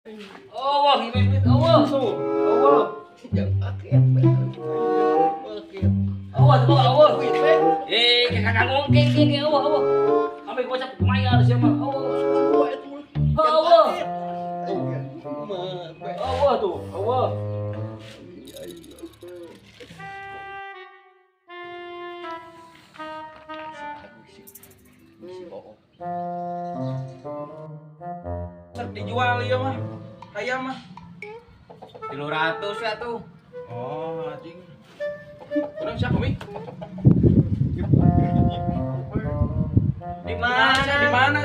Allah, himit Allah tuh. Allah. Allah tuh Allah. Kakak ngongkeng gini Allah Allah. Sampai gocap mayar siapa? Allah. Allah. Allah tuh, Allah. Dijual ya mah kayak mah 300 ya tuh. oh anjing bener siapa mi Di mana? di mana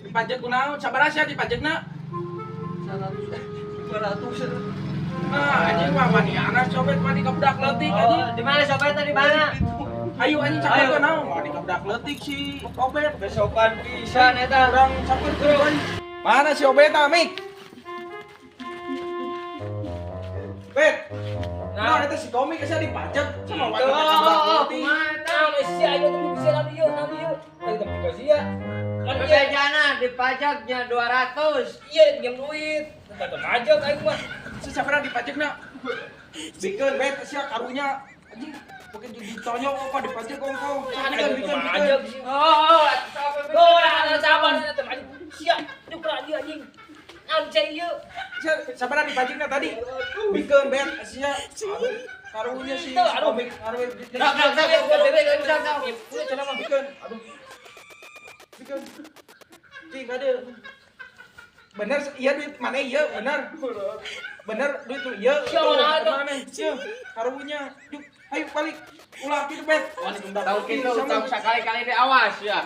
dipajak kunaon sabar aja dipajakna 200. nah anjing mah mani anak copet mani kabudak leutik anjing Di mana copetnya di mana? ayo anjing caper kunaon mani kabudak leutik si copet Besokan pisan eta. kurang caper kunaon mana si obeta mik Bet, nah itu si Tommy kesnya dipajak sama warga kabudak leutik. Masih ayo tuh bisa nanti yuk. Lagi tapi kasih ya. Kan jana dipajaknya 200. Iya, pinjam duit. Tetap aja kayak mah. Sesapra dipajakna. Bikin bet sia karunya anjing pakai ditanya apa dipajak kongko. Bikin. Oh, ada sabar tetap aja. Siap, duk lagi anjing. Anjing yuk. Sesapra dipajakna tadi. Bikin bet sia karunya si Tommy karunya. Bikin. Aduh. Bikin. Cing ada. Bener iya duit mana iya bener. Bener duit tuh iya. Mana sia karunya. Yuk, ayo balik. Ulah kitu bet. Tahu gitu, tahu sekali-kali deh awas ya.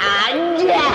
Anjay.